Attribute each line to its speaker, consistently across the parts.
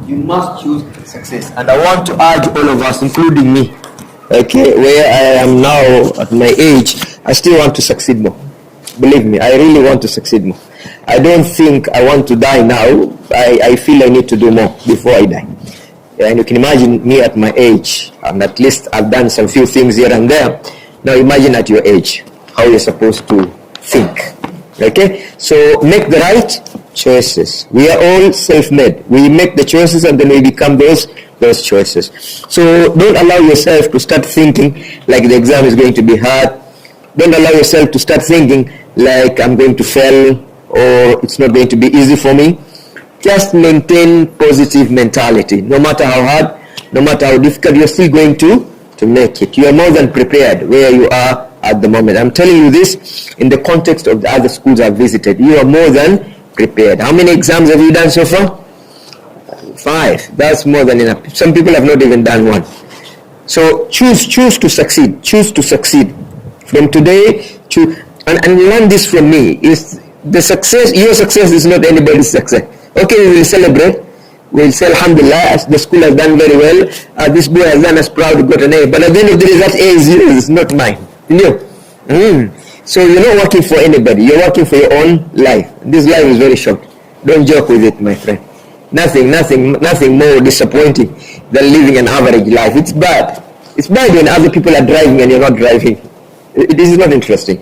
Speaker 1: You must choose success. And I want to urge all of us, including me, okay, where I am now at my age, I still want to succeed more. Believe me, I really want to succeed more. I don't think I want to die now. I feel I need to do more before I die. And you can imagine me at my age, and at least I've done some few things here and there. Now imagine at your age, how you're supposed to think. Okay, so make the right choices. We are all self-made. We make the choices and then we become those choices. So don't allow yourself to start thinking like the exam is going to be hard. Don't allow yourself to start thinking like I'm going to fail or it's not going to be easy for me. Just maintain positive mentality. No matter how hard, no matter how difficult, you're still going to make it. You are more than prepared where you are at the moment. I'm telling you this in the context of the other schools I've visited. You are more than prepared. How many exams have you done so far? 5. That's more than enough. Some people have not even done one. So choose to succeed. Choose to succeed. From today, and learn this from me. Is the success, your success is not anybody's success. Okay, we will celebrate. We'll say Alhamdulillah, the school has done very well. This boy has done us proud to got an A. But at the end of the day, that A is yours, it's not mine. You know? So you're not working for anybody. You're working for your own life. This life is very short. Don't joke with it, my friend. Nothing more disappointing than living an average life. It's bad. It's bad when other people are driving and you're not driving. It is not interesting.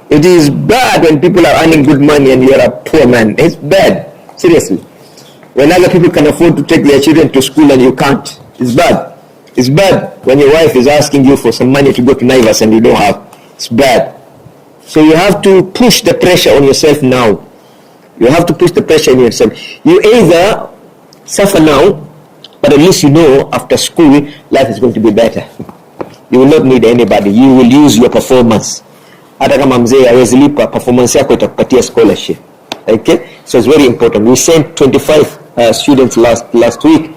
Speaker 1: It is bad when people are earning good money and you're a poor man. It's bad. Seriously. When other people can afford to take their children to school and you can't. It's bad. It's bad when your wife is asking you for some money to go to Naivas and you don't have. It's bad. So you have to push the pressure on yourself now. You have to push the pressure on yourself. You either suffer now, but at least you know after school, life is going to be better. You will not need anybody. You will use your performance. Hata kama mzee hawezi lipa, performance yako itakupatia scholarship. Okay? So it's very important. We sent 25 students last week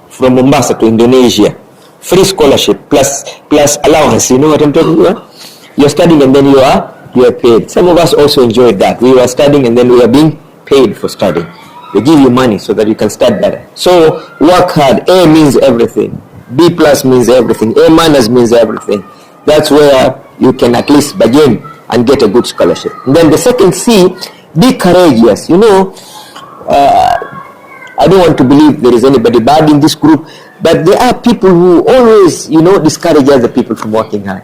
Speaker 1: from Mombasa to Indonesia. Free scholarship plus allowance. You know what I'm talking about? You're studying and then you are paid. Some of us also enjoyed that. We were studying and then we are being paid for studying. They give you money so that you can study better. So work hard. A means everything. B plus means everything. A minus means everything. That's where you can at least begin and get a good scholarship. And then the second C, be courageous. You know, I don't want to believe there is anybody bad in this group, but there are people who always, discourage other people from working hard.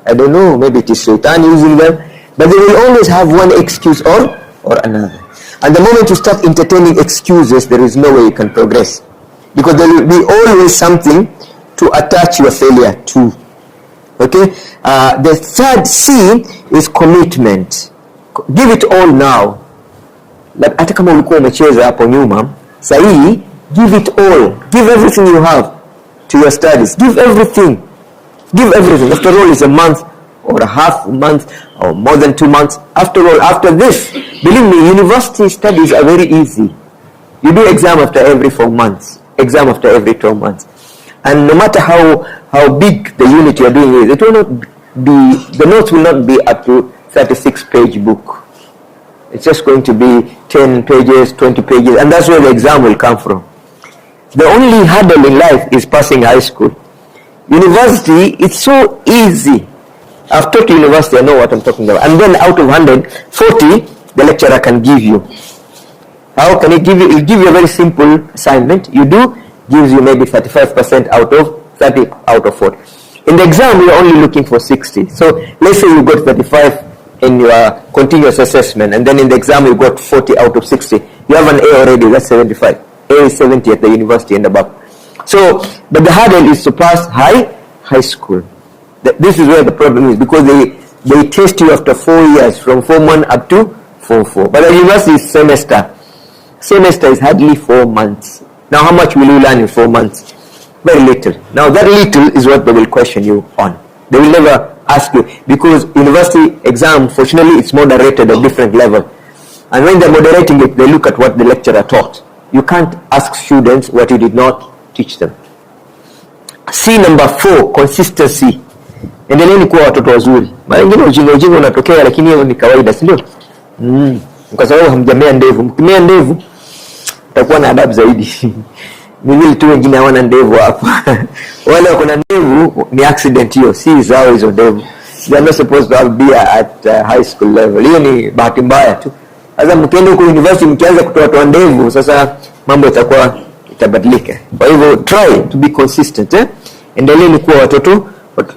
Speaker 1: I don't know, maybe it is Shaitan using them, but they will always have one excuse or another. And the moment you start entertaining excuses, there is no way you can progress. Because there will be always something to attach your failure to. Okay? The third C is commitment. Give it all now. But hata kama ulikuwa umecheza hapo nyuma, sahi, give it all. Give everything you have to your studies. Give everything. Give everything. After all, it's a month or a half a month or more than 2 months. After all, after this, believe me, university studies are very easy. You do exam after every 4 months, exam after every 12 months. And no matter how big the unit you're doing is, it will not be, the notes will not be up to 36-page book. It's just going to be 10 pages, 20 pages, and that's where the exam will come from. The only hurdle in life is passing high school. University, it's so easy. I've taught university, I know what I'm talking about. And then out of 100, 40, the lecturer can give you. How can he give you? He'll give you a very simple assignment. You do, gives you maybe 35% out of 30 out of 40. In the exam, you're only looking for 60. So let's say you got 35 in your continuous assessment, and then in the exam you got 40 out of 60. You have an A already, that's 75. A is 70 at the university and above. So, but the hurdle is to pass high school. This is where the problem is, because they test you after 4 years, from Form 1 up to Form 4. But the university is semester. Semester is hardly 4 months. Now how much will you learn in 4 months? Very little. Now that little is what they will question you on. They will never ask you, because university exam, fortunately, it's moderated at different level. And when they're moderating it, they look at what the lecturer taught. You can't ask students what you did not teach them. C number 4, consistency. Endeleeni kuwa watoto wazuri. Mara nyingine ujinga unatokea, lakini hiyo ni kawaida, si ndio? Kwa sababu hamjamea ndevu. Mkimea ndevu utakuwa na adabu zaidi. Miwili tu, wengine hawana ndevu hapa. Wale wako na ndevu ni accident hiyo, si zao hizo ndevu. They are not supposed to have beard at high school level. Hiyo ni bahati mbaya tu. Sasa mkienda huko university mkianza kutoa ndevu, sasa mambo itabadilika. Kwa hivyo try to be consistent, endeleeni kuwa watoto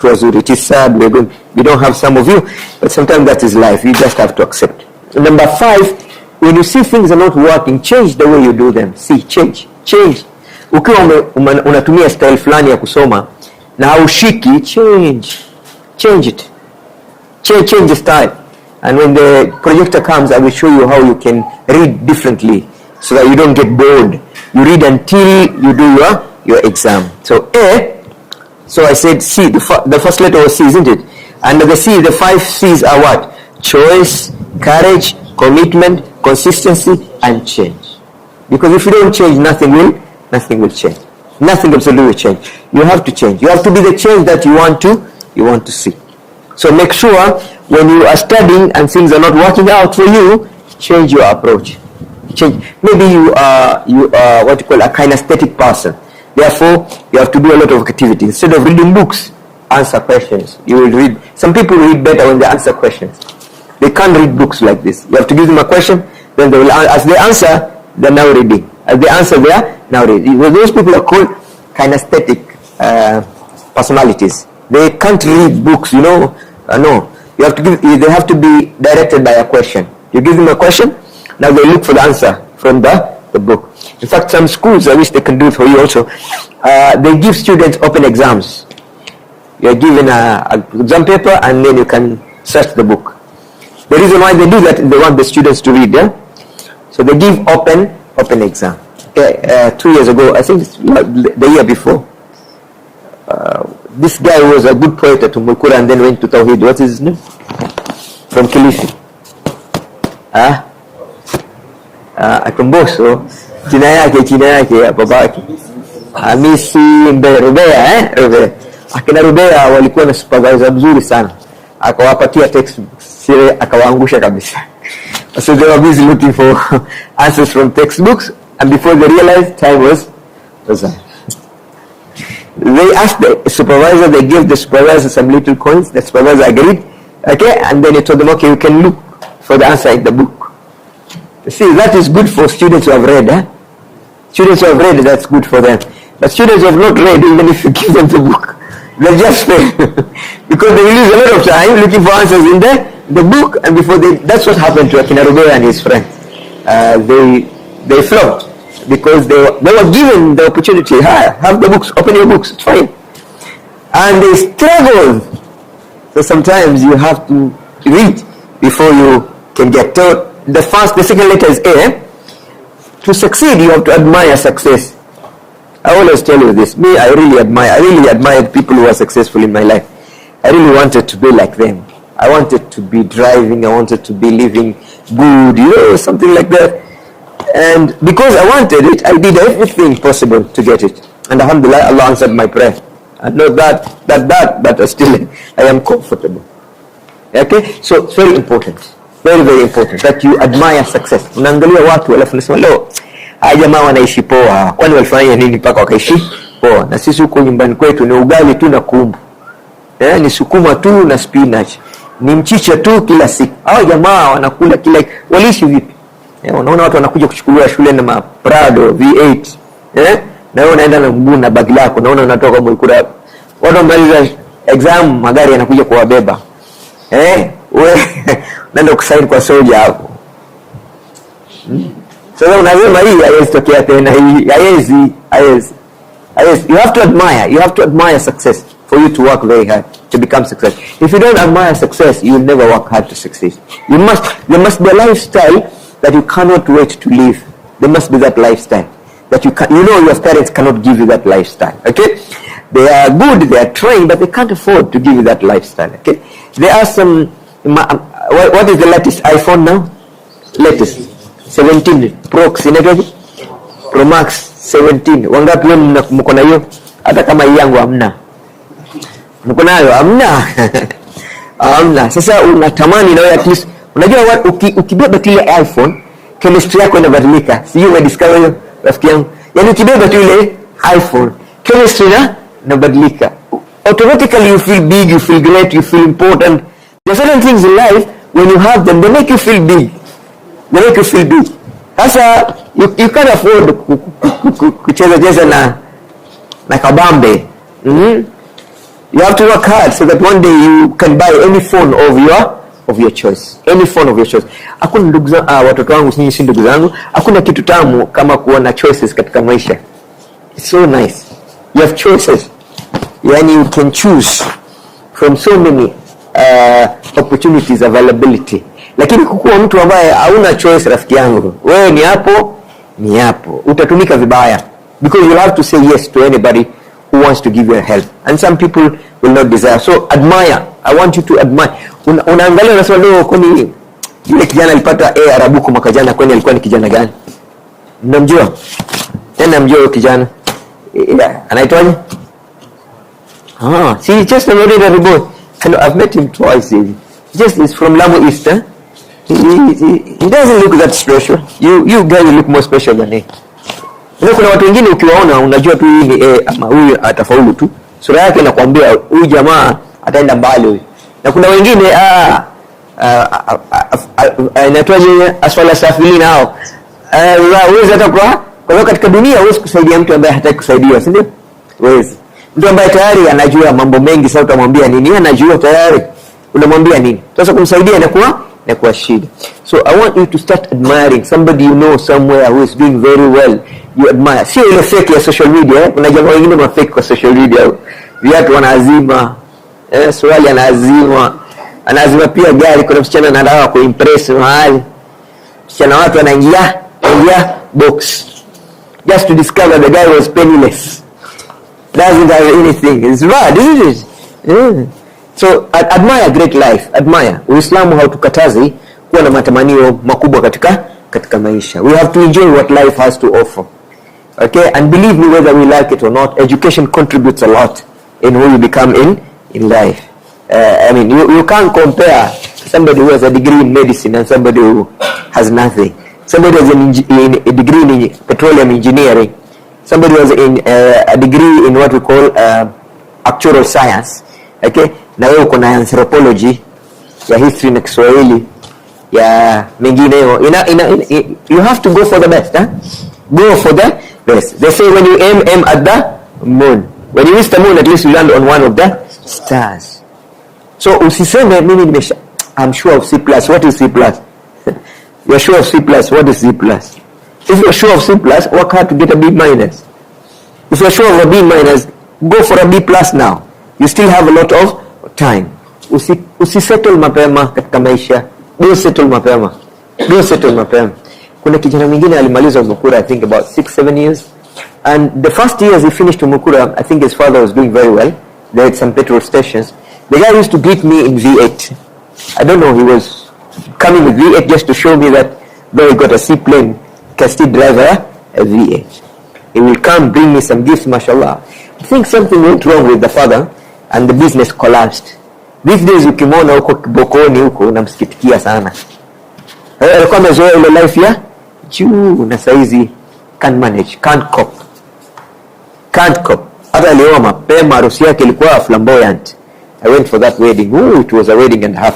Speaker 1: wazuri. It is sad we don't have some of you, but sometimes that is life. You just have to accept. Number 5, when you see things are not working, change the way you do them. See, change. Ukiwa unatumia style fulani ya kusoma na haushiki, change it. Change the style. And when the projector comes, I will show you how you can read differently so that you don't get bored. You read until you do your exam. So so I said C, the first letter was C, isn't it? Under the C, the 5 C's are what? Choice, courage, commitment, consistency, and change. Because if you don't change, nothing will change. Nothing absolutely will change. You have to change. You have to be the change that you want to see. So make sure when you are studying and things are not working out for you, change your approach. Change. Maybe you are what you call a kinesthetic person. Therefore, you have to do a lot of activity. Instead of reading books, answer questions. You will read. Some people read better when they answer questions. They can't read books like this. You have to give them a question, then they will, as they answer, they're now reading. As they answer, they are now reading. Those people are called kinesthetic personalities. They can't read books, no. You have to they have to be directed by a question. You give them a question, now they look for the answer from the book. In fact, some schools, I wish they can do it for you also, they give students open exams. You are given an exam paper and then you can search the book. The reason why they do that is they want the students to read, So they give open exam. Okay, 2 years ago, I think the year before, this guy was a good poet at Ummulqurah and then went to Tawheed. What is his name? From Kilifi. Akumboso. Jina yake babake. Hamisi Rubea, Rubea. Akina Rubea walikuwa na supervisor mzuri sana. Akawapatia textbooks. Sile akawaangusha kabisa. So they were busy looking for answers from textbooks, and before they realized, time was up. They asked the supervisor, they gave the supervisor some little coins, the supervisor agreed, okay, and then he told them, okay, you can look for the answer in the book. See, that is good for students who have read, Students who have read, that's good for them. But students who have not read, even if you give them the book, they just fail. Because they lose a lot of time looking for answers in the book, and before that's what happened to Akina Rubea and his friends. They flopped because they were given the opportunity. Have the books, open your books, it's fine. And they struggled. So sometimes you have to read before you can get taught. The second letter is A. To succeed, you have to admire success. I always tell you this. Me, I really admired people who are successful in my life. I really wanted to be like them. I wanted to be driving, I wanted to be living good, something like that. And because I wanted it, I did everything possible to get it. And alhamdulillah, Allah answered my prayer. I know that, but still I am comfortable. Okay? So it's very important. Very, very important that you admire success. Unaangalia watu alafu unasema leo jamaa wanaishi poa. Kwani walifanya nini mpaka wakaishi poa? Na sisi huko nyumbani kwetu ni ugali tu na kumbu. Ni sukuma tu na spinach. Ni mchicha tu kila siku. Hao jamaa wanakula kila waliishi vipi? Unaona watu wanakuja kuchukuliwa shule na Prado V8. Na wewe unaenda na mguu na bagi lako, naona unatoka Ummulqurah. Watu wamaliza exam, magari yanakuja kuwabeba. Wewe unaenda kusaini kwa soja hapo. Sasa unasema hii haiwezi tokea tena, hii haiwezi. You have to admire success for you to work very hard to become successful. If you don't admire success, you will never work hard to succeed. There must be a lifestyle that you cannot wait to live. There must be that lifestyle that your parents cannot give you that lifestyle. Okay, they are good, they are trained, but they can't afford to give you that lifestyle. Okay, there are some. What is the latest iPhone now? Latest 17 Pro Pro Max 17. Wangapi wenu mko na hiyo? Hata kama yangu hamna. Mko nayo hamna? Hamna. Sasa unatamani na wewe at least unajua ukibeba kile iPhone chemistry yako inabadilika. Sio umediscover hiyo rafiki yangu. Yani ukibeba tu ile iPhone, chemistry nabadilika. Automatically you feel big, you feel great, you feel important. There are certain things in life, when you have them, they make you feel big. They make you feel big. Sasa, you can't afford kucheza na kabambe. You have to work hard so that one day you can buy any phone of your choice. Any phone of your choice. Hakuna ndugu zangu, watoto wangu nyinyi si ndugu zangu, hakuna kitu tamu kama kuona choices katika maisha. It's so nice. You have choices. Yani you can choose from so many opportunities, availability. Lakini kukuwa mtu ambaye hauna choice, rafiki yangu, wewe ni hapo, utatumika vibaya, because you have to say yes to anybody who wants to give you help, and some people will not desire. So admire. I want you to admire. Unaangalia unasema leo kwani yule kijana alipata Arabuko mwaka jana, kwani alikuwa ni kijana gani? Mnamjua? Tena mjua yule kijana? Anaitwaje? See, just a ordinary boy. Hello, I've met him twice. Just is from Lamu East. He doesn't look that special. You guys look more special than him. Kuna watu wengine ukiwaona unajua tu hii ni ama huyu atafaulu tu. Sura yake inakwambia huyu jamaa ataenda mbali huyu. Na kuna wengine inatoaje aswala safilina hao. Huwezi hata kwa sababu katika dunia huwezi kusaidia mtu ambaye hataki kusaidiwa, si ndio? Huwezi. Mtu ambaye tayari anajua mambo mengi, sasa utamwambia nini? Yeye anajua tayari. Unamwambia nini? Sasa kumsaidia inakuwa shida. So I want you to start admiring somebody you know somewhere who is doing very well. You admire. Sio ile fake ya social media. Kuna jamaa wengine wa fake kwa social media. Viatu wanaazima, swali anaazima pia gari. Kuna msichana anataka kuimpress mahali. Msichana watu anaingia box just to discover the guy was penniless. Doesn't have anything. It's bad, isn't it? Yeah. So admire great life. Admire. Uislamu hautukatazi kuwa na matamanio makubwa katika maisha. We have to enjoy what life has to offer. Okay? And believe me, whether we like it or not, education contributes a lot in who you become in life. I mean, you can't compare somebody who has a degree in medicine and somebody who has nothing. Somebody has a degree in petroleum engineering. Somebody was in a degree in what we call actuarial science. Okay? Na wewe uko na anthropology, ya history na Kiswahili, ya mengineyo. You have to go for the best. Go for the best. They say when you aim at the moon. When you reach the moon, at least you land on one of the stars. So usiseme mimi I'm sure of C+. What is C+? You're sure of C+. What is C+? If you're sure of C+, work hard to get a B-. If you're sure of a B-, go for a B+ now. You still have a lot of time. Usisettle mapema katika maisha. Don't settle mapema. Kuna kijana mwingine alimaliza Ummulqurah, I think about 6-7 years. And the first years he finished Ummulqurah, I think his father was doing very well. They had some petrol stations. The guy used to greet me in V8. I don't know, he was coming with V8 just to show me that though he got a seaplane, can still drive a V8. He will come bring me some gifts, mashallah. I think something went wrong with the father and the business collapsed. These days ukimwona huko Kibokoni huko unamsikitikia sana. Alikuwa amezoea ile life ya juu na saizi can't manage, can't cope. Hata leo mapema harusi yake ilikuwa flamboyant. I went for that wedding. It was a wedding and a half.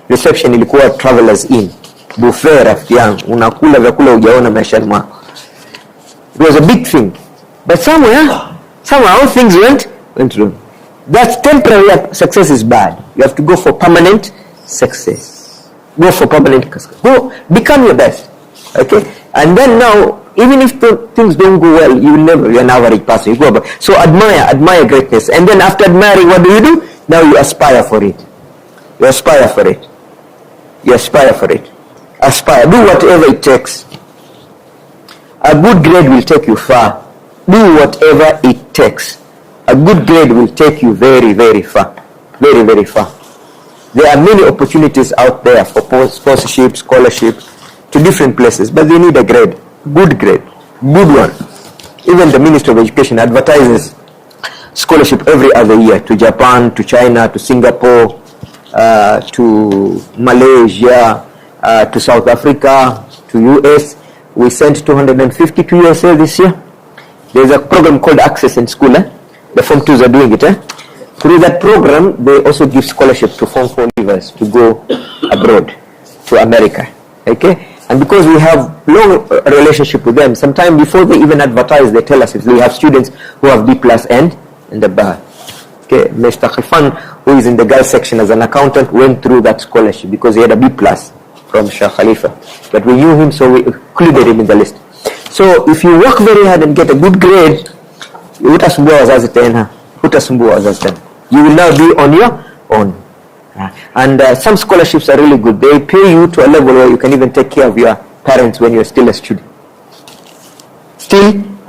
Speaker 1: Reception ilikuwa travelers in. Buffet rafiki yangu. Unakula vyakula hujaona maishani mwako. It was a big thing. But somehow things went wrong. That temporary success is bad. You have to go for permanent success. Go for permanent success. Go, become your best. Okay? And then now, even if things don't go well, you're an average person. You go about. So admire greatness. And then after admiring, what do? Now you aspire for it. Aspire. Do whatever it takes. A good grade will take you far. Do whatever it takes. A good grade will take you very, very far. Very, very far. There are many opportunities out there for sponsorship, scholarship to different places, but they need a grade. Good one. Even the Ministry of Education advertises scholarship every other year to Japan, to China, to Singapore, to Malaysia, to South Africa, to US. we sent 250 to USA this year. There's a program called Access in School. The Form 2s are doing it. Through that program, they also give scholarship to Form 4 leavers to go abroad, to America. Okay? And because we have long relationship with them, sometime before they even advertise, they tell us if we have students who have B+ and above. Okay, Mr. Khifan, who is in the girls section as an accountant, went through that scholarship because he had a B+ from Sheikh Khalifa. But we knew him, so we included him in the list. So if you work very hard and get a good grade, you will now be on your own. And some scholarships are really good. They pay you to a level where you can even take care of your parents when you're still a student.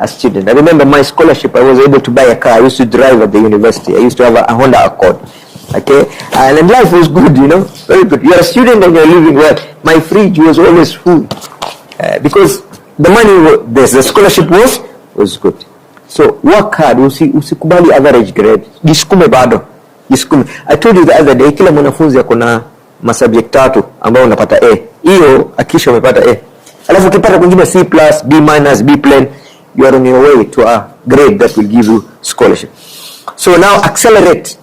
Speaker 1: I remember my scholarship, I was able to buy a car. I used to drive at the university. I used to have a Honda Accord. Okay? And life was good, very good. You're a student and you're living well. My fridge was always full. Because the money, the scholarship was good. So work hard. Usikubali average grade. Jisukume bado. I told you the other day, kila mwanafunzi akona masubject 3 ambao unapata A. Hiyo akisha umepata A. Alafu ukipata kwingine C+, B-, B plain, you are on your way to a grade that will give you scholarship. So now accelerate.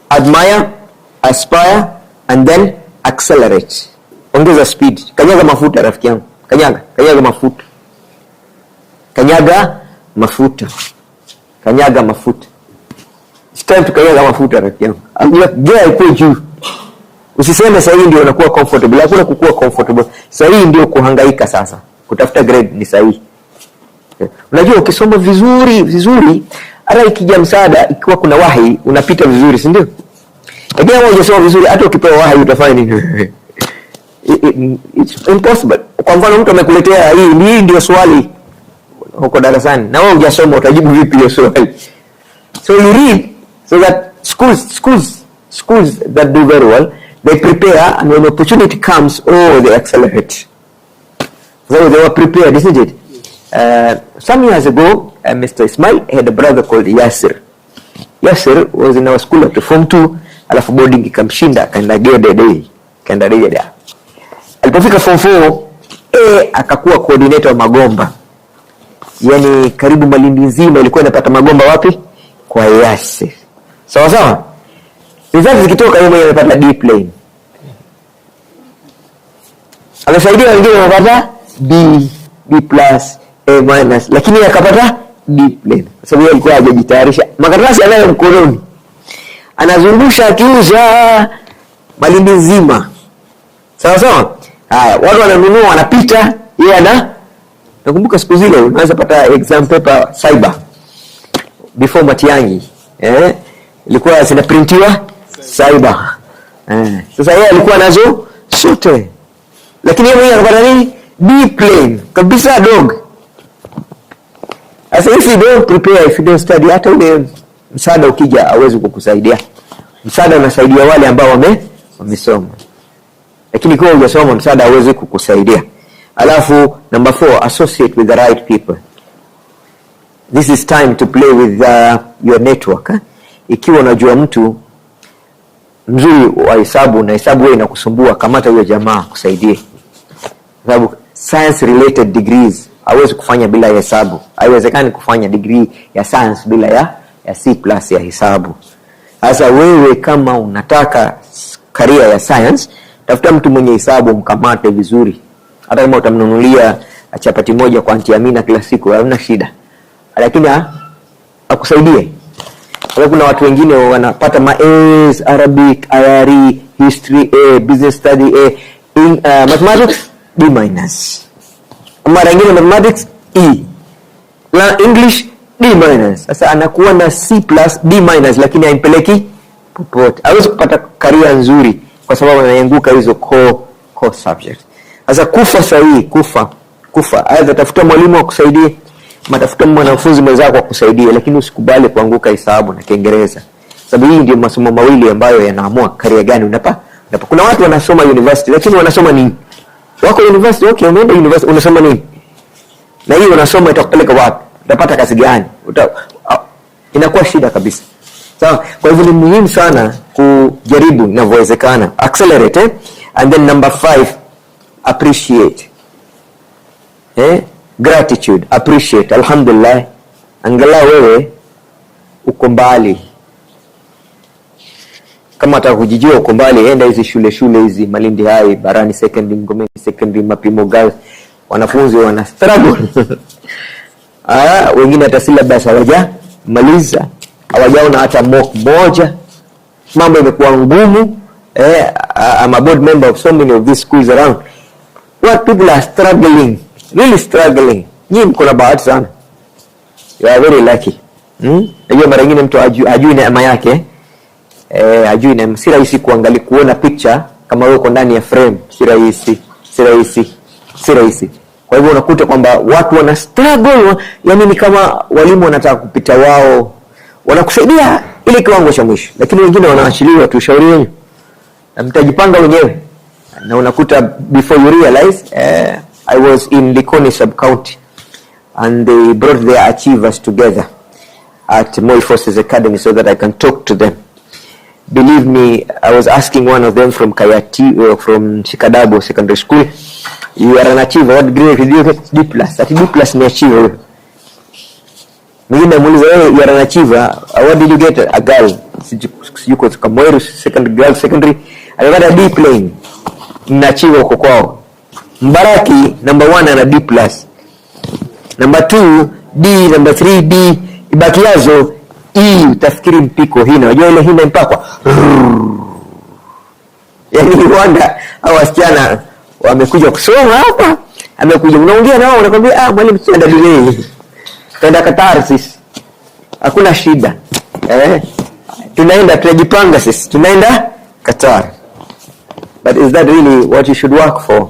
Speaker 1: Admire, aspire, and then accelerate. Ongeza speed. Kanyaga mafuta rafiki yangu. Kanyaga mafuta. Kanyaga mafuta. It's time to kanyaga mafuta rafiki yangu. Gea iko juu. Usiseme sasa hii ndio unakuwa comfortable. Hakuna kukua comfortable. Sasa hii ndio kuhangaika sasa. Kutafuta grade ni sahihi. Unajua ukisoma vizuri, hata ikija msaada, ikiwa kuna wahi, unapita vizuri, si ndio? Lakini kama hujasoma vizuri, hata ukipewa wahi utafanya nini? It's impossible. Kwa mfano mtu amekuletea hii ndio swali huko darasani, na wewe hujasoma, utajibu vipi hiyo swali? So you read so that schools that do very well, they prepare, and when opportunity comes, they accelerate. So they were prepared, isn't it? Some years ago, Mr. Ismail had a brother called Yasir. Yasir was in our school at Form 2, alafu boarding ikamshinda, kaenda Gede. Alipofika Form 4, akakuwa coordinator wa magomba. Yani karibu Malindi nzima ilikuwa inapata magomba wapi? Kwa Yasir. Sawa? Results zikitoka yeye mwenyewe amepata D plain. Amesaidia wengine wapata B+, A-, lakini akapata D plain. Sababu alikuwa hajajitayarisha. Makaratasi anayo mkononi. Anazungusha akiuza Malindi nzima. Sawa? Haya, watu wananunua, wanapita, yeye nakumbuka siku zile unaweza pata exam paper cyber before Matiangi. Ilikuwa zinaprintiwa cyber. Sasa yeye alikuwa nazo sote. Lakini yeye mwenyewe anapata nini? D plain. Kabisa dog. As if you don't prepare, if you don't study, hata ule msaada ukija hawezi kukusaidia. Msaada unasaidia wale ambao wamesoma. Lakini kwa hujasoma msaada hawezi kukusaidia. Alafu number 4, associate with the right people. This is time to play with your network. Ikiwa unajua mtu mzuri wa hesabu na hesabu wewe inakusumbua, kamata huyo jamaa kusaidie. Sababu science related degrees hawezi kufanya bila hesabu. Haiwezekani kufanya degree ya science bila ya C+ ya hesabu. Sasa wewe kama unataka career ya science, tafuta mtu mwenye hesabu, mkamate vizuri. Hata kama utamnunulia chapati moja kwa Auntie Amina kila siku, hauna shida. Lakini akusaidie. Kwa kuna watu wengine wanapata A's, Arabic, IRE, History A, Business Study A, Mathematics B-. Mara nyingine Mathematics E. English D-. Sasa anakuwa na C+ B-, lakini haimpeleki popote. Hawezi kupata career nzuri kwa sababu anaanguka hizo core subject. Sasa kufa sahihi, kufa. Aidha tafuta mwalimu akusaidie, matafuta mwanafunzi mwenzako akusaidie, lakini usikubali kuanguka hesabu na Kiingereza. Sababu hii ndio masomo mawili ambayo yanaamua career gani unapa. Kuna watu wanasoma university lakini wanasoma nini? Wako university, okay, umeenda university unasoma nini? Na hiyo unasoma itakupeleka wapi? Utapata kazi gani? Inakuwa shida kabisa. Sawa, kwa hivyo ni muhimu sana kujaribu inavyowezekana. Accelerate, And then number 5, appreciate. Gratitude, appreciate, alhamdulillah, angalau wewe uko mbali. Kama nataka kujijua uko mbali, enda hizi shule hizi Malindi High, Barani Secondary, Ngomeni Secondary, Mapimo Girls, wanafunzi wana struggle. Wengine hata syllabus hawajamaliza, hawajaona hata mock moja, mambo imekuwa ngumu. I'm a board member of so many of these schools around. What people are struggling, really struggling. Nyinyi mko na bahati sana, you are very lucky. Hiyo mara nyingine mtu ajui neema yake, ajui neema. Si rahisi kuona picture kama wewe uko ndani ya frame, si rahisi. Kwa hivyo unakuta kwamba watu wana struggle, yani ni kama walimu wanataka kupita wao, wanakusaidia ile kiwango cha mwisho, lakini wengine wanaachiliwa tu, shauri wenu na mtajipanga wenyewe. Na unakuta before you realize, I was in Likoni sub county and they brought their achievers together at Moi Forces Academy so that I can talk to them. Believe me, I was asking one of them from Kayati, from Shikadabo Secondary School, you are an achiever, what grade did you get? D+. That D+ ni achiever. Mwingine muuliza wewe, you are an achiever, what did you get? A girl, yuko Kamoiru secondary, girl secondary, I got a D plain. Ni achiever huko kwao. Mbaraki number 1 ana D+. Number 2 D, number 3 D, ibakiazo E, utafikiri mpiko hina. Unajua ile hina mpakwa. Yaani wanda hao wasichana wamekuja kusoma hapa. Amekuja unaongea nao unakwambia mwalimu tunaenda delay. Tunaenda Qatar sisi. Hakuna shida. Tunaenda tunajipanga sisi. Tunaenda Qatar. But is that really what you should work for?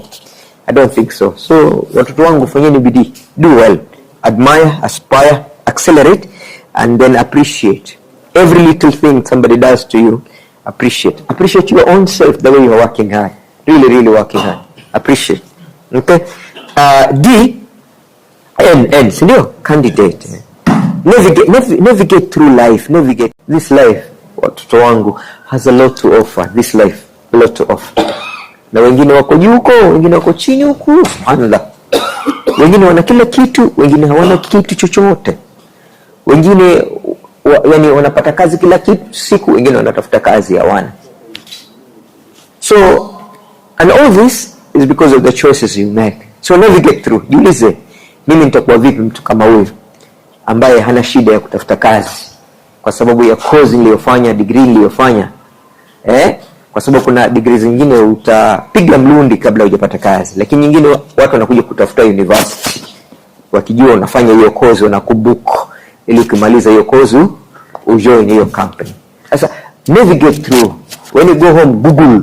Speaker 1: I don't think so. So watoto wangu fanyeni bidii. Do well. Admire, aspire, accelerate, and then appreciate every little thing somebody does to you. Appreciate your own self, the way you are working hard, really working hard. Appreciate. Okay. D, N, sindio? Candidate. Navigate through life. Navigate this life. Watoto wangu has a lot to offer. This life, a lot to offer. Na wengine wako juu huko, wengine wako chini huko. Subhanallah. Wengine wana kila kitu, wengine hawana kitu chochote. Wengine yani wanapata kazi kila kitu siku, wengine wanatafuta kazi hawana. So, and all this is because of the choices you make. So navigate through. Jiulize, mimi nitakuwa vipi mtu kama huyu ambaye hana shida ya kutafuta kazi kwa sababu ya course niliyofanya, degree niliyofanya. Kwa sababu kuna degree zingine utapiga mlundi kabla hujapata kazi, lakini nyingine watu wanakuja kutafuta university wakijua unafanya hiyo course, wanakubook ili kumaliza hiyo course ujoin hiyo company. Sasa navigate through. When you go home, Google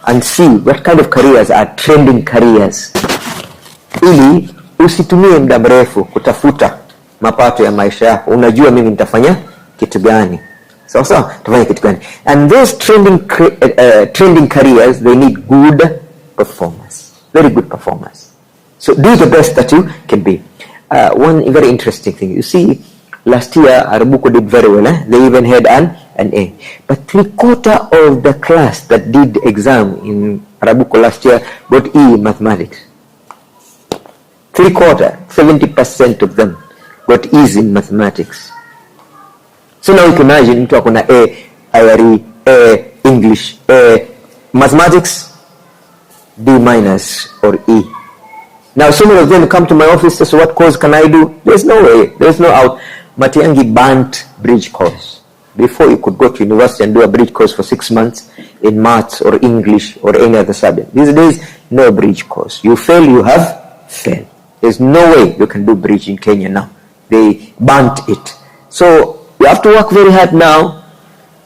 Speaker 1: and see what kind of careers are trending careers, ili usitumie muda mrefu kutafuta mapato ya maisha yako. Unajua mimi nitafanya kitu gani, sawa tafanya kitu gani. And those trending careers, they need good performance, very good performance. So do the best that you can be. One very interesting thing, you see, last year Arabuko did very well. They even had an A, but 3/4 of the class that did exam in Arabuko last year got E in mathematics. 3/4, 70% of them got E's in mathematics. So now you can imagine mtu akona A, IRE, A, English, A, mathematics, D- or E. Now so many of them come to my office, so what course can I do? There's no way, there's no out. Matiangi banned bridge course. Before you could go to university and do a bridge course for 6 months in maths or English or any other subject. These days, no bridge course. You fail, you have failed. There's no way you can do bridge in Kenya now. They banned it. So you have to work very hard now.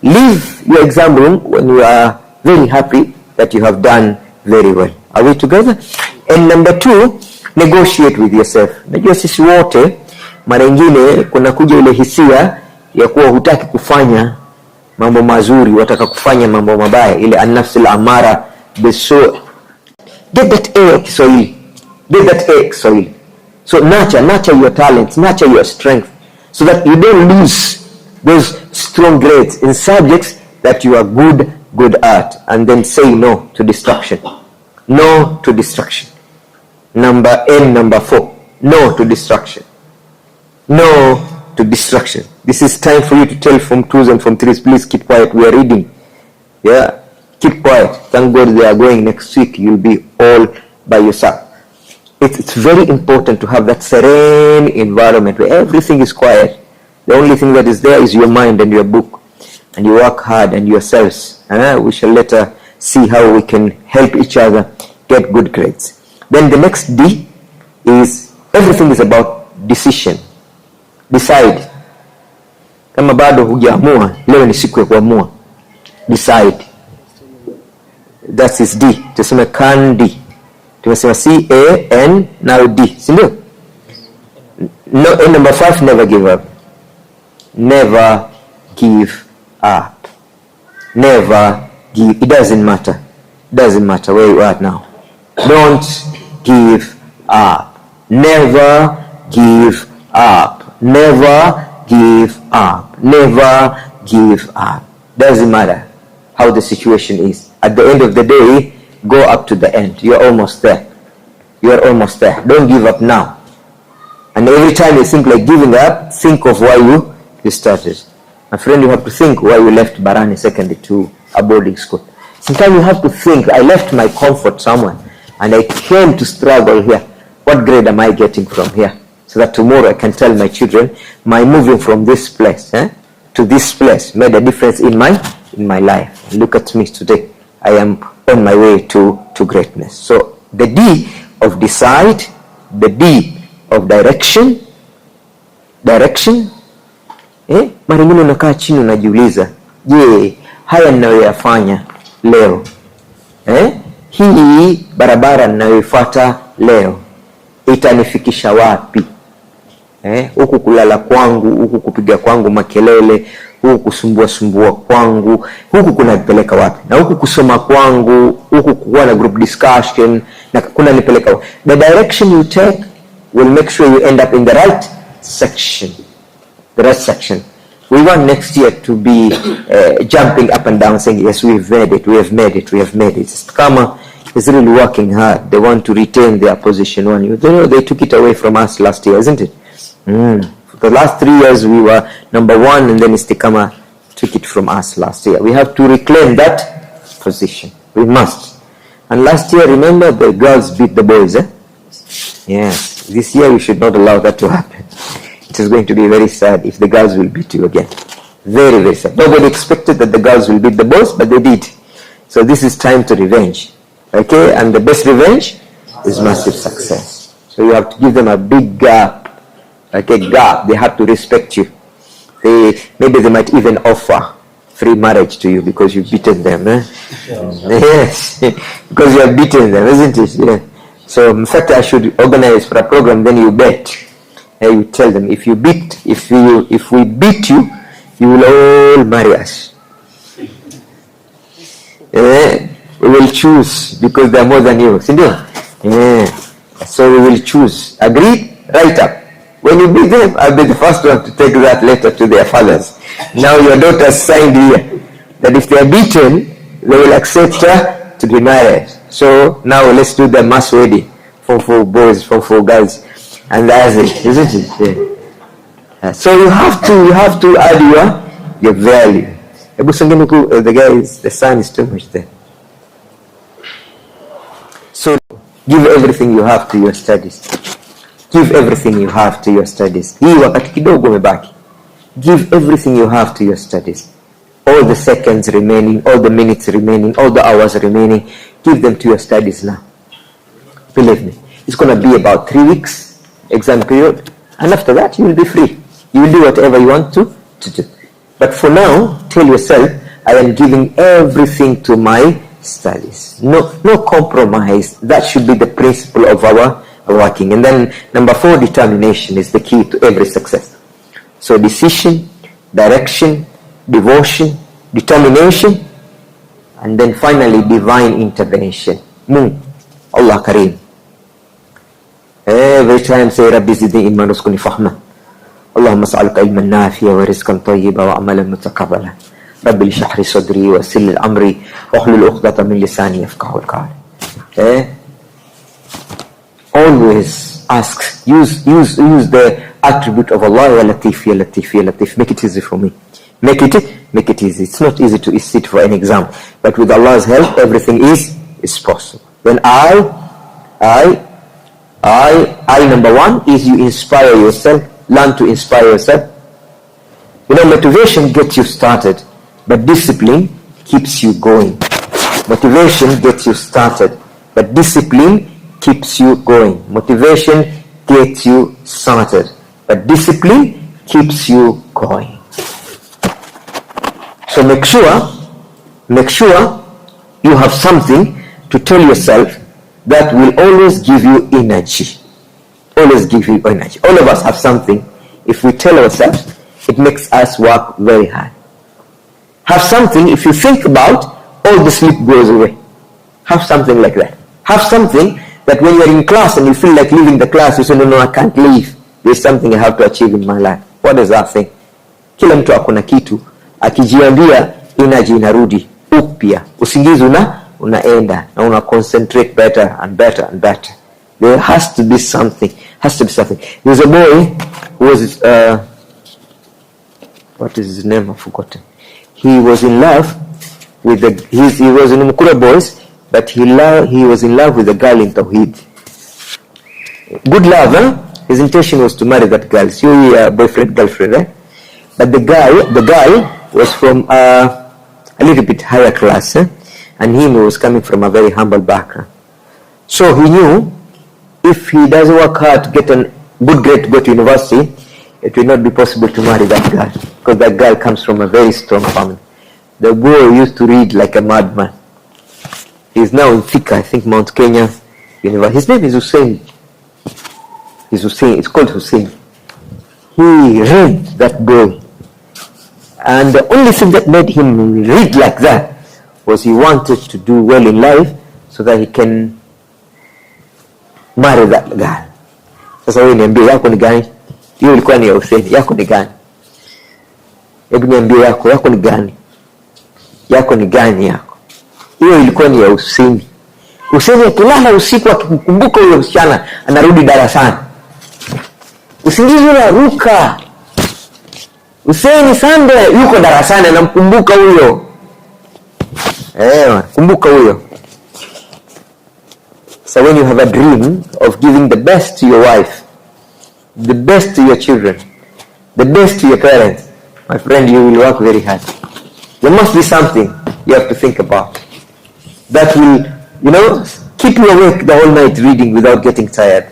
Speaker 1: Leave your exam room when you are very happy that you have done very well. Are we together? And number 2, negotiate with yourself. Najua sisi wote mara nyingine kuna kuja ile hisia ya kuwa hutaki kufanya mambo mazuri, wataka kufanya mambo mabaya, ile an-nafsul amara bisu. Get that A Kiswahili. Get that A Kiswahili. So nurture your talents, nurture your strength, so that you don't lose those strong grades in subjects that you are good at, and then say no to distraction. No to distraction. Number 4, no to distraction. No to distraction. This is time for you to tell Form 2s and Form 3s, please keep quiet, we are reading. Yeah, keep quiet. Thank God they are going next week. You'll be all by yourself. It's very important to have that serene environment where everything is quiet. The only thing that is there is your mind and your book, and you work hard and yourselves. We shall later see how we can help each other get good grades. Then the next D is everything is about decision. Decide. Kama bado hujaamua, leo ni siku ya kuamua. Decide. That is D. Tuseme can D. Tumesema C-A-N, now D. Sindio? No, and number 5, never give up. Never give up. Never give. It doesn't matter. Doesn't matter where you are now. Don't give up. Never give up. Never give up. Never give up. Doesn't matter how the situation is. At the end of the day, go up to the end. You're almost there. You're almost there. Don't give up now. And every time you think like giving up, think of why you started. My friend, you have to think why you left Barani Secondary to a boarding school. Sometimes you have to think, I left my comfort somewhere and I came to struggle here. What grade am I getting from here? So that tomorrow I can tell my children, my moving from this place to this place made a difference in my life. Look at me today. I am on my way to greatness. So the D of decide, the D of direction. Mara nyingine unakaa chini unajiuliza, je, haya ninayoyafanya leo, hii barabara ninayoifuata leo itanifikisha wapi? Huku kulala kwangu, huku kupiga kwangu makelele, huku kusumbua kwangu, huku kunanipeleka wapi? Na huku kusoma kwangu, huku kuwa na group discussion, na kunanipeleka wapi? The direction you take will make sure you end up in the right section. The right section. We want next year to be jumping up and down saying, yes, we've made it, we have made it, we have made it. Kama is really working hard. They want to retain their position 1. You know, they took it away from us last year, isn't it? For the last 3 years we were number 1, and then Istikama took it from us last year. We have to reclaim that position. We must. And last year, remember, the girls beat the boys, Yes. This year we should not allow that to happen. It is going to be very sad if the girls will beat you again. Very, very sad. Nobody expected that the girls will beat the boys, but they did. So this is time to revenge. Okay? And the best revenge is massive success. So you have to give them a big gap. Like a gap. They have to respect you. Maybe they might even offer free marriage to you because you've beaten them. Yes. Because you have beaten them, isn't it? Yeah. So in fact I should organize for a program, then you bet. You tell them, if we beat you, you will all marry us. We will choose because they are more than you. So we will choose. Agreed? Right up. When you beat them, I'll be the first one to take that letter to their fathers. Now your daughters signed here that if they are beaten, they will accept her to be married. So now let's do the mass wedding for 4 boys, for 4 girls. And that's it, isn't it? Yeah. So you have to add your value. The guys, the sun is too much there. So give everything you have to your studies. Give everything you have to your studies. Hii wakati kidogo umebaki. Give everything you have to your studies. All the seconds remaining, all the minutes remaining, all the hours remaining, give them to your studies now. Believe me, it's going to be about 3 weeks exam period, and after that you will be free. You will do whatever you want to do. But for now, tell yourself, I am giving everything to my studies. No compromise. That should be the principle of our working. And then number 4, determination is the key to every success. So decision, direction, devotion, determination, and then finally divine intervention. Allah Kareem. Every time say Rabbi zidni ilman warzuqni fahma. Allahumma as'aluka ilman nafi'a wa rizqan tayyiba wa amalan mutaqabbala. Rabbi li shahri sadri wa yassir li amri wa hlul 'uqdatan min lisani yafqahu al-qawl. always ask, use the attribute of Allah, Ya Latif, Ya Latif, Ya Latif. Make it easy for me. Make it easy. It's not easy to sit for an exam, but with Allah's help, everything is possible. Then I number one is you inspire yourself. Learn to inspire yourself. Motivation gets you started, but discipline keeps you going. Motivation gets you started, but discipline keeps you going. Motivation gets you started, but discipline keeps you going. So make sure you have something to tell yourself that will always give you energy. Always give you energy. All of us have something. If we tell ourselves, it makes us work very hard. Have something, if you think about, all the sleep goes away. Have something like that. Have something that when you're in class and you feel like leaving the class, you say, no, I can't leave. There's something I have to achieve in my life. What is that thing? Kila mtu akona kitu, akijiambia energy inarudi upya. Usingizi unaenda na una concentrate better and better and better. There has to be something. There's a boy who was what is his name? I've forgotten. He was in love with he was in Ummulqurah boys, but he was in love with a girl in Tawheed. Good love, huh? His intention was to marry that girl. So boyfriend, girlfriend, eh? But the girl was from a little bit higher class, eh? And he was coming from a very humble background. So he knew if he doesn't work hard to get a good grade to go to university, it will not be possible to marry that girl, because that girl comes from a very strong family. The boy used to read like a madman. He's now in Thika, I think Mount Kenya University. His name is Hussein. It's called Hussein. He read that boy. And the only thing that made him read like that was he wanted to do well in life so that he can marry that girl. Sasa wewe niambie yako ni gani? Hiyo ilikuwa ni ya Hussein. Yako ni gani? Hebu niambie yako ni gani? Yako ni gani yako? Hiyo ilikuwa ni ya Hussein. Hussein akilala usiku akikumbuka huyo msichana anarudi darasani. Usingizi unaruka. Hussein Sande yuko darasani anamkumbuka huyo. Kumbuka huyo. So when you have a dream of giving the best to your wife, the best to your children, the best to your parents, my friend, you will work very hard. There must be something you have to think about that will, keep you awake the whole night reading without getting tired.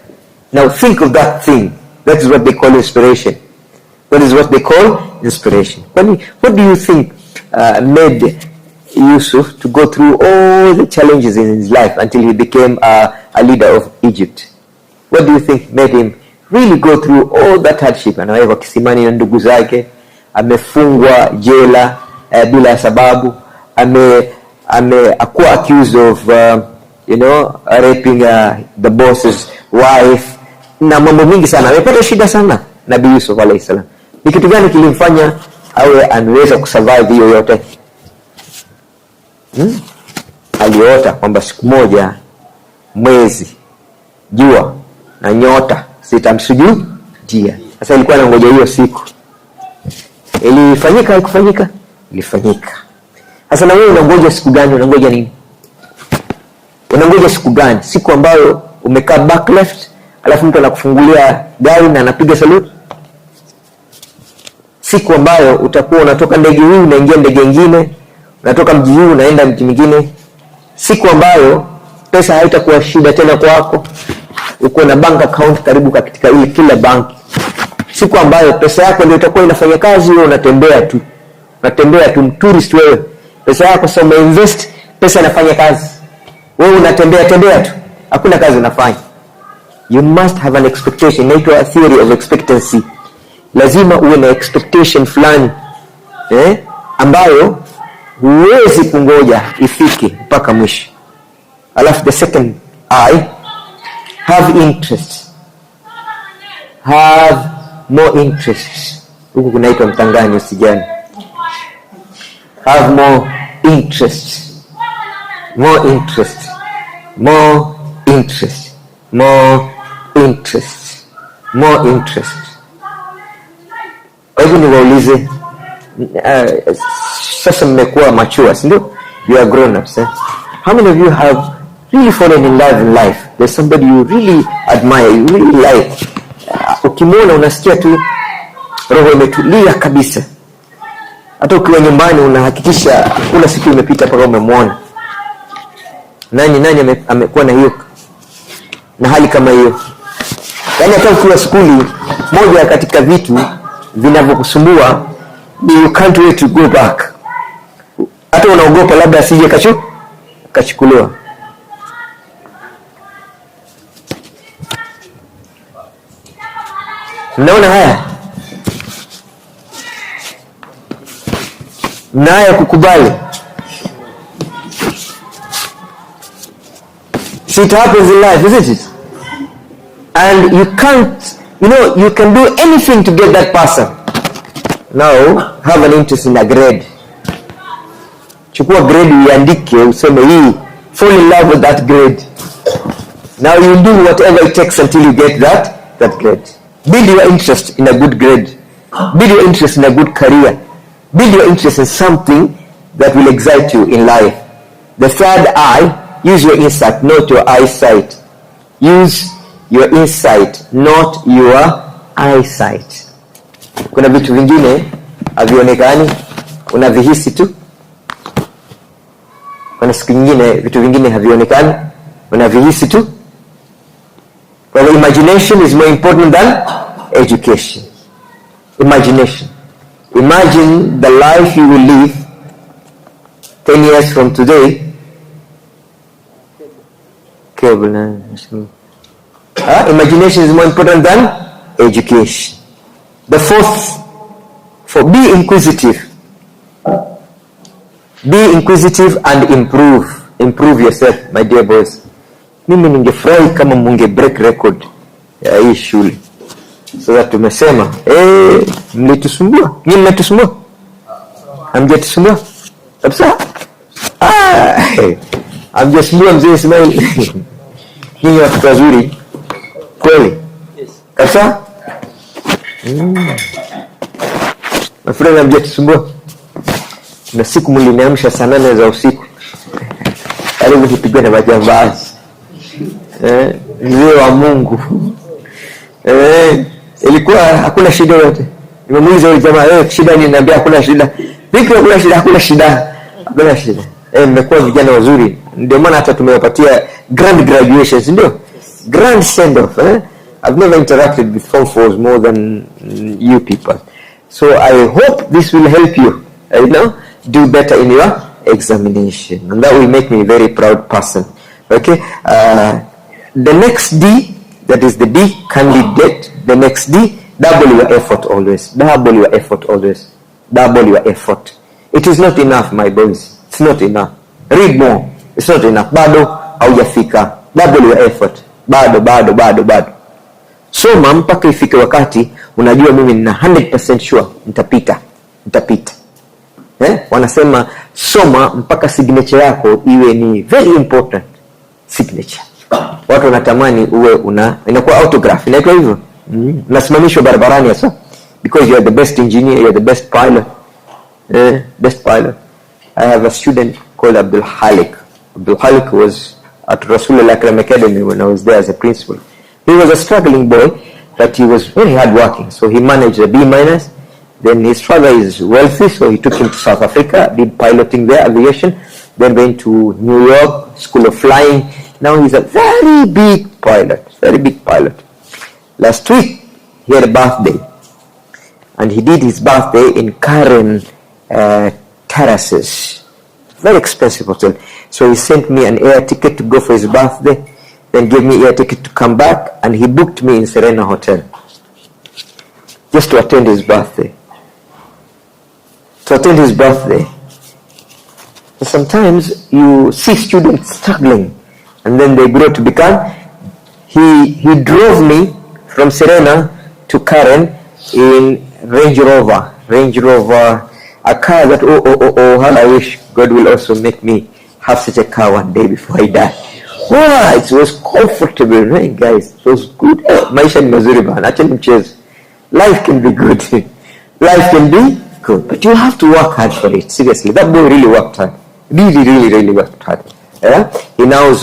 Speaker 1: Now think of that thing. That is what they call inspiration. What is what they call inspiration? What do you think made Yusuf to go through all the challenges in his life until he became a leader of Egypt? What do you think made him really go through all that hardship? Anawekwa kisimani na ndugu zake, amefungwa jela bila sababu, akuwa accused of raping the boss's wife na mambo mingi sana. Amepata shida sana Nabii Yusuf alayhi salam. Ni kitu gani kilimfanya awe anaweza kusurvive hiyo yote? Aliota kwamba siku moja mwezi, jua na nyota zitamsujudia. Sasa ilikuwa anangoja hiyo siku. Ilifanyika haikufanyika? Ilifanyika. Sasa na wewe unangoja siku gani? Unangoja nini? Unangoja siku gani? Siku ambayo umekaa back left alafu mtu anakufungulia gari na anapiga salute? Siku ambayo utakuwa unatoka ndege hii unaingia ndege nyingine, unatoka mji huu unaenda mji mwingine? Siku ambayo pesa haitakuwa shida tena kwako, uko na bank account karibu katika ile kila bank. Siku ambayo pesa yako ndio itakuwa inafanya kazi, wewe unatembea tu tourist wewe. Pesa yako sasa umeinvest, pesa inafanya kazi. Wewe unatembea tu, hakuna kazi unafanya. You must have an expectation. Inaitwa a theory of expectancy. Lazima uwe na expectation fulani ambayo huwezi kungoja ifike mpaka mwisho. Alafu the second have interest. Have more interest. Huku kunaitwa mtangani usijani. Have more interest. More interest. More interest. More interest. Hebu niwaulize, sasa mmekuwa mature, si ndio? You are grown ups, eh? How many of you have really fallen in love in life? There's somebody you really admire, you really like. Ukimwona unasikia tu roho imetulia kabisa. Hata ukiwa nyumbani unahakikisha kuna siku imepita mpaka umemwona. Nani amekuwa na hiyo na hali kama hiyo? Yaani hata ukiwa skuli, moja katika vitu vinavyokusumbua you can't wait to go back. Hata unaogopa labda asije kachukuliwa. Mnaona haya? Mnaya kukubali. See, it happens in life, isn't it? And you can't, you can do anything to get that person. Now, have an interest in a grade. Chukua grade uiandike, useme hii, fall in love with that grade. Now you do whatever it takes until you get that grade. Build your interest in a good grade. Build your interest in a good career. Build your interest in something that will excite you in life. The third eye, use your insight, not your eyesight. Use your insight, not your eyesight. Kuna vitu vingine havionekani, unavihisi tu. Kuna siku nyingine vitu vingine havionekani, unavihisi tu. Well, imagination is more important than education. Imagination. Imagine the life you will live 10 years from today. Imagination is more important than education. The fourth, be inquisitive. Be inquisitive and improve. Improve yourself, my dear boys. Mimi ningefurahi kama munge break record ya hii shule. So that tumesema, mlitusumbua. Nyinyi mmetusumbua? Hamjatusumbua? Kabisa? Hamjasumbua mzee Ismail. Nyinyi watu wazuri. Kweli? Yes. Kabisa? Nafurahi hamjatusumbua. Na siku mliniamsha saa 8 za usiku. Karibu tupigwe na majambazi. Mzee wa Mungu. Ilikuwa hakuna shida yote. Nimemuuliza yule jamaa, shida ni niambia hakuna shida. Vipi hakuna shida? Hakuna shida. Hakuna shida. Mmekuwa vijana wazuri. Ndio maana hata tumewapatia grand graduations, ndio? Grand send off, I've never interacted with Form 4s more than you people. So I hope this will help you, do better in your examination. And that will make me a very proud person. Okay? The next D, that is the D, candidate. The next D, double your effort always. Double your effort always. Double your effort. It is not enough, my boys. It's not enough. Read more. It's not enough. Bado haujafika. Double your effort. Bado. Soma mpaka ifike wakati unajua mimi nina 100% sure nitapita. Wanasema soma mpaka signature yako iwe ni very important signature. Watu wanatamani uwe inakuwa autograph, inaitwa hivyo. Unasimamishwa barabarani sasa because you are the best engineer, you are the best pilot. Best pilot. I have a student called Abdul Halik. Abdul Halik was at Rasulullah Akram Academy when I was there as a principal. He was a struggling boy, but he was very hardworking. So he managed a B-. Then his father is wealthy, so he took him to South Africa, did piloting there, aviation. Then went to New York, School of Flying. Now he's a very big pilot. Last week, he had a birthday. And he did his birthday in Karen Terraces. Very expensive hotel. So he sent me an air ticket to go for his birthday. Then gave me air ticket to come back. And he booked me in Serena Hotel. Just to attend his birthday. Sometimes you see students struggling. And then they grow to become. He drove me from Serena to Karen in Range Rover, a car that how I wish God will also make me have such a car one day before I die. Wow, it was comfortable, right, guys? It was good. Maisha ni mazuri bana, acha mchezo. Life can be good. Life can be good, but you have to work hard for it. Seriously, that boy really worked hard. Really worked hard. Yeah? He now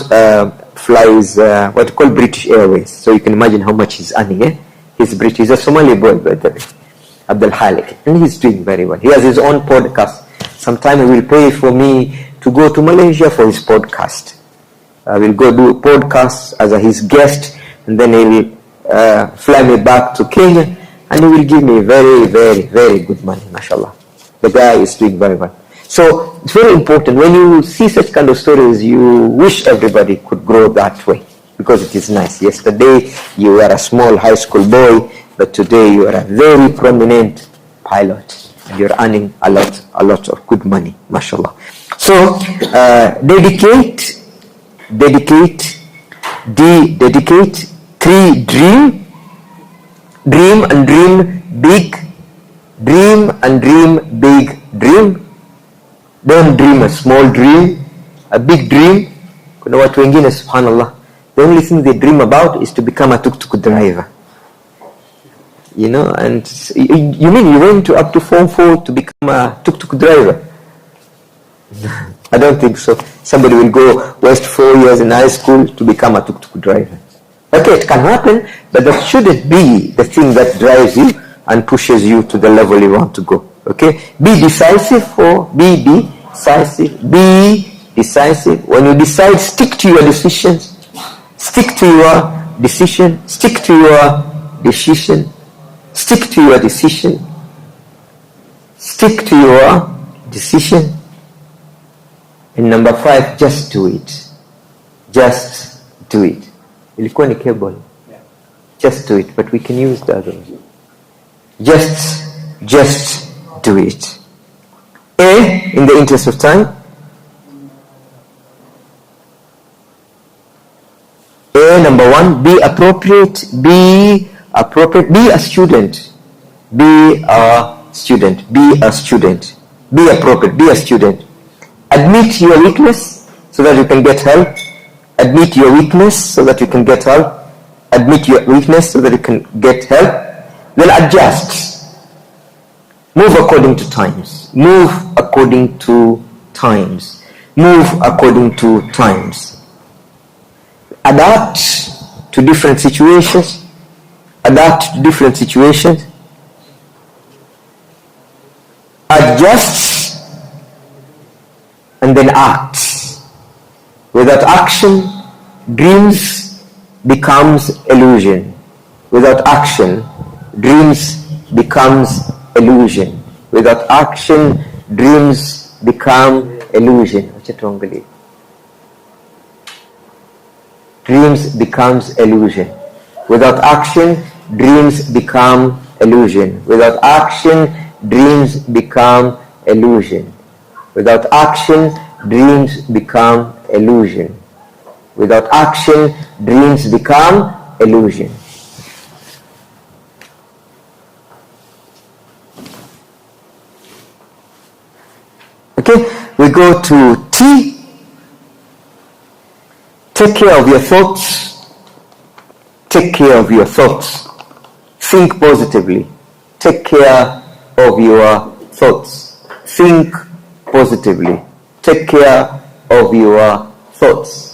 Speaker 1: flies what you call British Airways. So you can imagine how much he's earning. Eh? He's British. He's a Somali boy, by the way, Abdul Halik, and he's doing very well. He has his own podcast. Sometime he will pay for me to go to Malaysia for his podcast. I will go do a podcast as his guest, and then he will fly me back to Kenya, and he will give me very good money, mashallah. The guy is doing very well. So it's very important. When you see such kind of stories, you wish everybody could grow that way, because it is nice. Yesterday you were a small high school boy, but today you are a very prominent pilot, and you're earning a lot of good money, mashallah. So dedicate. 3, dream and dream big. Dream. Don't dream a small dream, a big dream. Kuna watu wengine, subhanallah, the only thing they dream about is to become a tuk-tuk driver. You know, and you mean you went up to Form 4 to become a tuk-tuk driver? I don't think so. Somebody will go waste 4 years in high school to become a tuk-tuk driver. Okay, it can happen, but that shouldn't be the thing that drives you and pushes you to the level you want to go. Okay? Be decisive. Be decisive. When you decide, stick to your decisions. Stick to your decision. And number 5, just do it. Ilikuwa ni cable. Just do it, but we can use the other one. Just do it. In the interest of time. Number 1, be appropriate. Be a student. Be appropriate. Be a student. Admit your weakness so that you can get help. Admit your weakness so that you can get help. Then adjust. Move according to times. Adapt to different situations. Adjust and then act. Without action, dreams becomes illusion. Without action, dreams becomes illusion. Without action, dreams become illusion. Dreams becomes illusion. Without action, dreams become illusion. Without action, dreams become illusion. Without action, dreams become illusion. Without action, dreams become illusion. Okay, we go to T. Take care of your thoughts. Think positively. Take care of your thoughts. Think positively. Take care of your thoughts.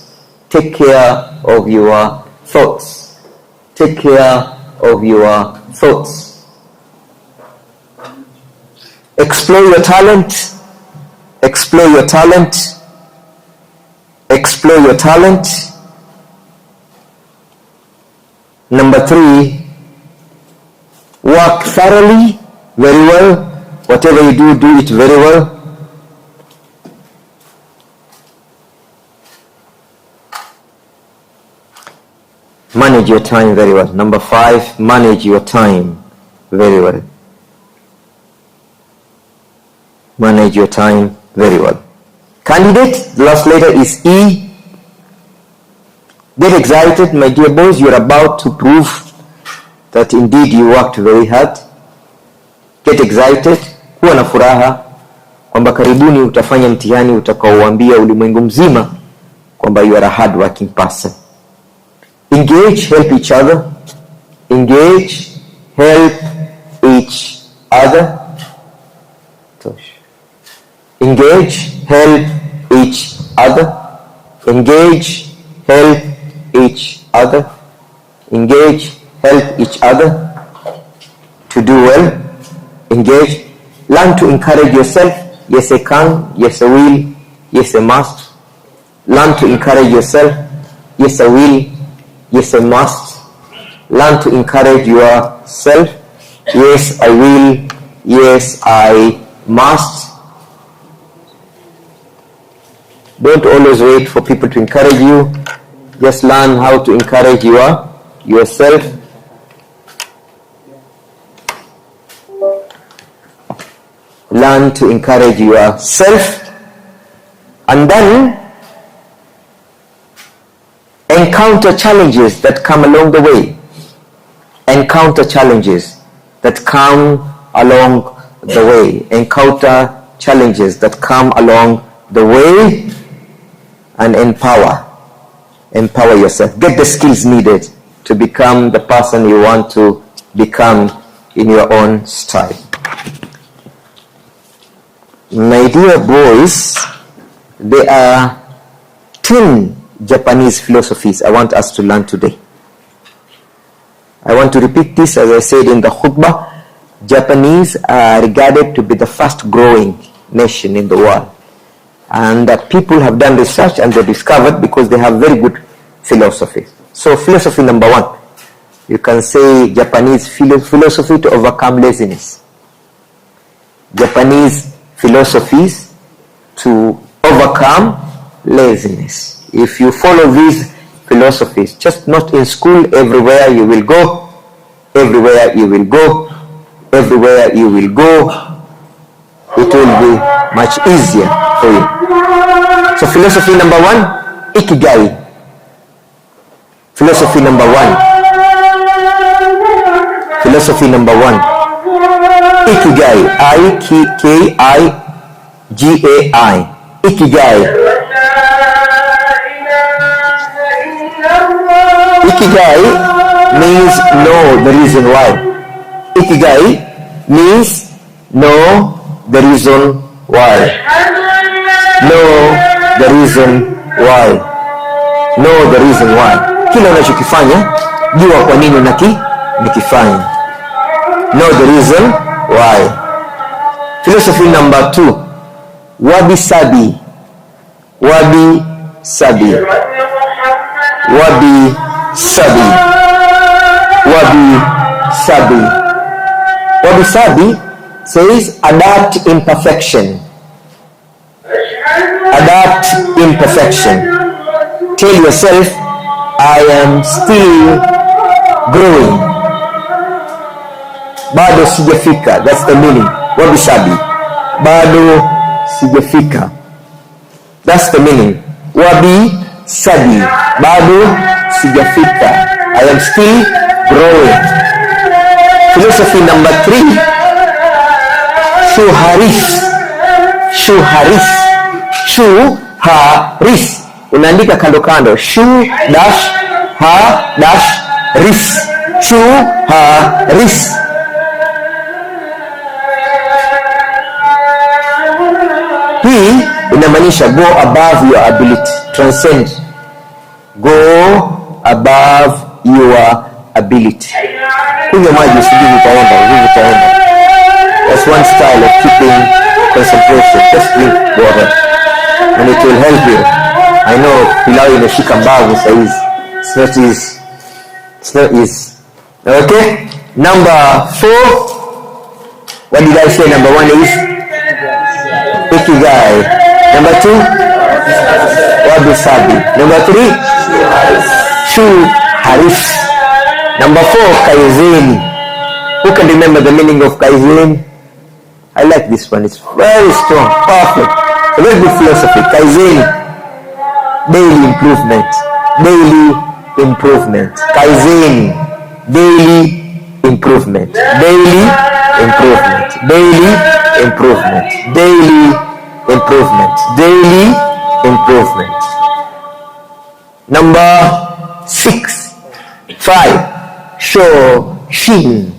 Speaker 1: Explore your talent. Number 3, work thoroughly, very well. Whatever you do it very well. Manage your time very well. Number 5, manage your time very well. Candidate, the last letter is E. Get excited, my dear boys. You are about to prove that indeed you worked very hard. Get excited. Kuwa na furaha kwamba karibuni utafanya mtihani utakaowaambia ulimwengu mzima kwamba you are a hard-working person. Engage, help each other. Engage, help each other. Engage, help each other. Engage, help each other. Engage, help each other to do well. Engage. Learn to encourage yourself. Yes, I can. Yes, I will. Yes, I must. Learn to encourage yourself. Yes, I will. Yes, I must. Learn to encourage yourself. Yes, I will. Yes, I must. Don't always wait for people to encourage you. Just learn how to encourage yourself. Learn to encourage yourself. And then encounter challenges that come along the way. Encounter challenges that come along the way. Encounter challenges that come along the way. And empower yourself. Get the skills needed to become the person you want to become in your own style. My dear boys, there are 10 Japanese philosophies I want us to learn today. I want to repeat this as I said in the khutbah. Japanese are regarded to be the fast growing nation in the world. And that people have done research and they discovered because they have very good philosophy. So philosophy number 1, you can say Japanese philosophy to overcome laziness. Japanese philosophies to overcome laziness. If you follow these philosophies, just not in school, everywhere you will go, everywhere you will go, everywhere you will go, it will be much easier for you. So philosophy number 1, Ikigai. Philosophy number 1. Philosophy number 1. Ikigai. I-K-I-G-A-I. Ikigai. Ikigai means know the reason why. Ikigai means know the reason why. Know the reason why. Know the reason why. Kila unachokifanya, jua kwa nini nikifanya. Know the reason why. Philosophy number 2, wabi-sabi. Wabi-sabi. Wabi-sabi. Wabi-sabi. Wabi-sabi says adapt imperfection. Adapt imperfection. Tell yourself, I am still growing. Bado sijafika. That's the meaning. Wabi-sabi. Bado sijafika. That's the meaning. Wabi-sabi. Bado sijafika. I am still growing. Philosophy number 3, Shuharis. Shuharis. Shuharis. Unaandika kando kando. Shu dash ha dash ris. Shuharis. Hii inamaanisha go above your ability. Transcend. Go above your ability. Kunywa maji usijivu utaenda. That's one style of keeping concentration. Just drink water and it will help you. I know pilau imeshika mbavu saizi. It's not easy. Okay? Number 4. What did I say? Number 1 is Ikigai. Number 2, wabi-sabi. Number 3, Shuharis. Number 4, kaizen. Who can remember the meaning of kaizen? I like this one. It's very strong, perfect. A very good philosophy. Kaizen, daily improvement. Daily improvement. Kaizen, daily improvement. Daily improvement. Daily improvement. Daily improvement. Daily improvement. Number 6, 5. Shoshin.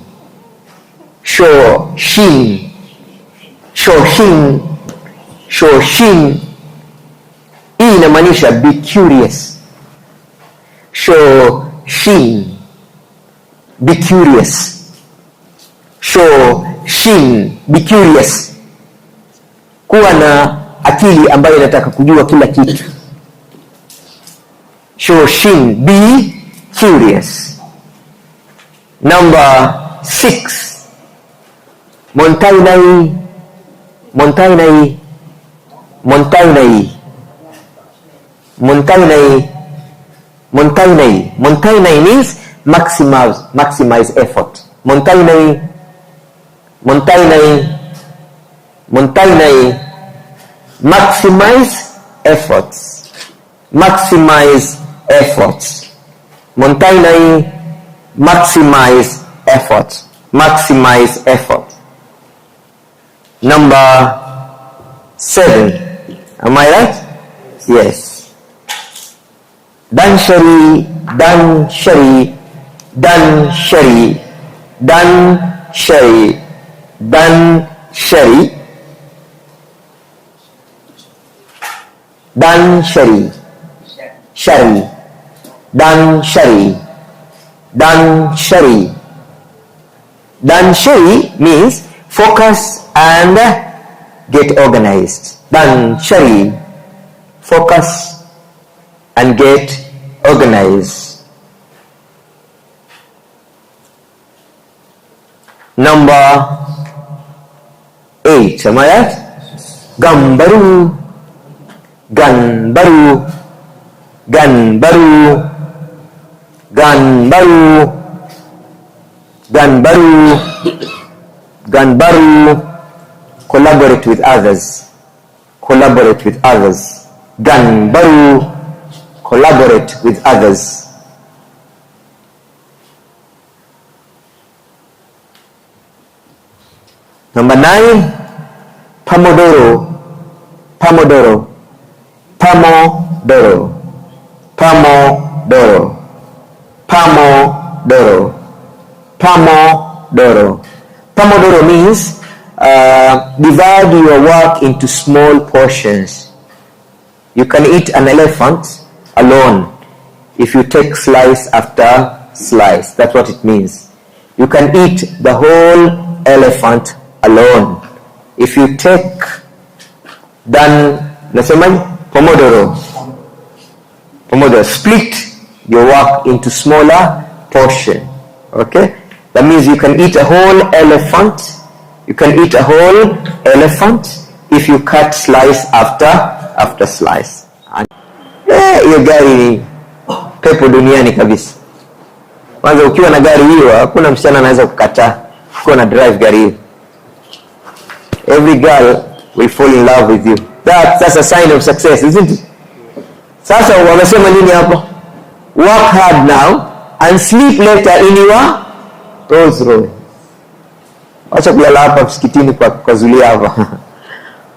Speaker 1: Shoshin. Shoshin. Shoshin. Hii inamaanisha be curious. Shoshin. Be curious. Shoshin. Be curious. Kuwa na akili ambayo inataka kujua kila kitu. Shoshin. Be curious. Number 6. Montainai. Montainai. Montainai. Montainai. Montainai. Montainai means maximize effort. Montainai. Montainai. Montainai. Maximize efforts. Maximize efforts. Montainai. Maximize effort. Maximize effort. Number 7. Am I right? Yes. Danshari. Danshari. Danshari. Danshari. Danshari. Danshari. Shari. Danshari. Danshari. Danshari means focus and get organized. Danshari. Focus and get organized. Number 8. Am I right? Gambaru. Ganbaru. Ganbaru. Ganbaru. Ganbaru. Ganbaru. Collaborate with others. Collaborate with others. Ganbaru. Collaborate with others. Number 9. Pomodoro. Pomodoro. Pomodoro. Pomodoro. Pomodoro. Pomodoro. Pomodoro means divide your work into small portions. You can eat an elephant alone if you take slice after slice. That's what it means. You can eat the whole elephant alone if you take Pomodoro. Pomodoro. Split your work into smaller portion. Okay? That means you can eat a whole elephant. You can eat a whole elephant if you cut slice after slice. Hiyo gari ni pepo duniani kabisa. Kwanza ukiwa na gari hiyo, hakuna msichana anaweza kukataa ukiwa na drive gari hiyo. Every girl will fall in love with you. That's a sign of success, isn't it? Sasa wamesema nini hapo? Work hard now and sleep later in your Rolls Royce. Acha kulala hapa msikitini kwa zulia hapa.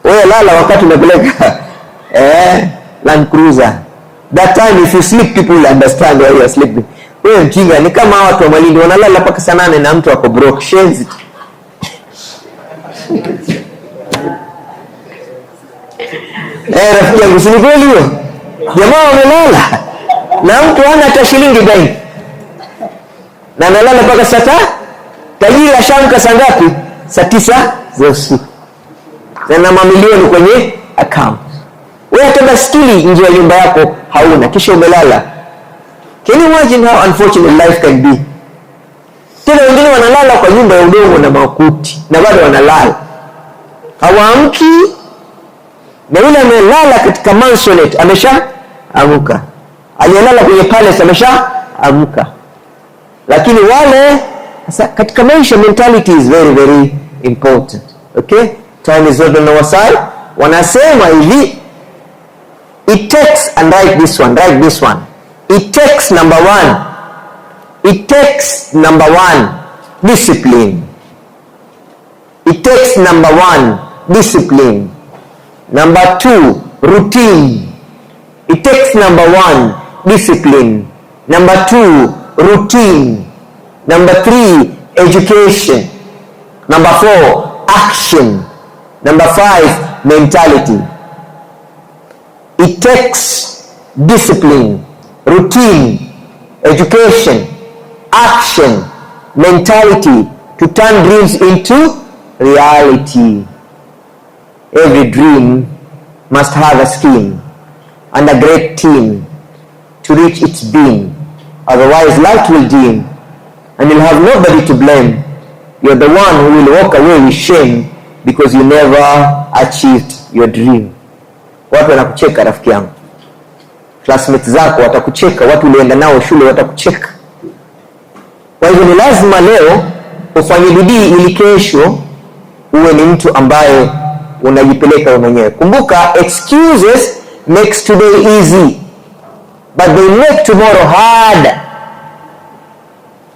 Speaker 1: Wewe lala wakati unapeleka Land Cruiser. That time if you sleep people will understand why you are sleeping. Wewe mjinga, ni kama watu wa Malindi wanalala mpaka saa 8 na mtu ako broke. Shenzi. Rafiki yangu, si ni kweli hiyo? Jamaa wamelala na mtu hana hata shilingi benki na analala mpaka saa 9. Tajiri ashamka saa ngapi? Saa 9 za usiku. Na mamilioni kwenye account. Wewe hata baskeli nje ya nyumba yako hauna, kisha umelala. Can you imagine how unfortunate life can be? Tena wengine wanalala kwa nyumba ya udongo na makuti na bado wanalala. Hawaamki. Na yule amelala katika mansionette ameshaamka. Aliyelala kwenye palace ameshaamka. Lakini wale sasa katika maisha mentality is very very important. Okay? Time is not on our side. Wanasema hivi, it takes, and write this one. It takes number 1 discipline. It takes number 1 discipline. Number 2 routine. It takes number 1 discipline. Number 2, routine. Number 3, education. Number 4, action. Number 5, mentality. It takes discipline, routine, education, action, mentality to turn dreams into reality. Every dream must have a scheme and a great team to reach its beam. Otherwise light will dim and you'll have nobody to blame. You're the one who will walk away with shame because you never achieved your dream. Watu wanakucheka rafiki yangu. Classmates zako watakucheka, watu ulienda nao shule watakucheka. Kwa hivyo ni lazima leo ufanye bidii ili kesho uwe ni mtu ambaye unajipeleka mwenyewe. Kumbuka, excuses makes today easy but they make tomorrow hard.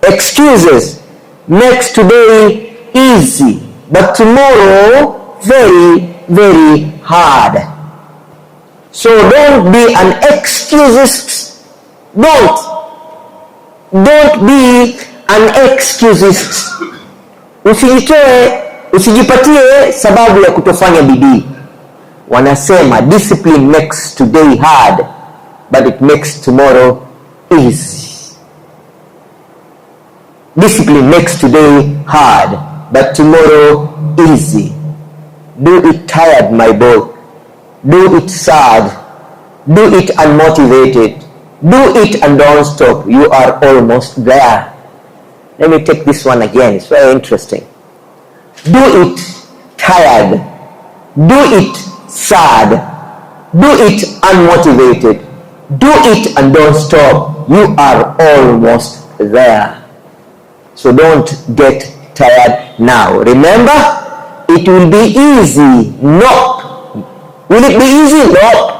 Speaker 1: Excuses makes today easy but tomorrow very, very hard. So don't be an excusist. Don't be an excusist. Usijipatie sababu ya kutofanya bidii. Wanasema discipline makes today hard but it makes tomorrow easy. Discipline makes today hard but tomorrow easy. Do it tired, my boy. Do it sad. Do it unmotivated. Do it and don't stop. You are almost there. Let me take this one again. It's very interesting. Do it tired. Do it sad. Do it unmotivated. Do it and don't stop. You are almost there. So don't get tired now. Remember, it will be easy. No. Will it be easy? No.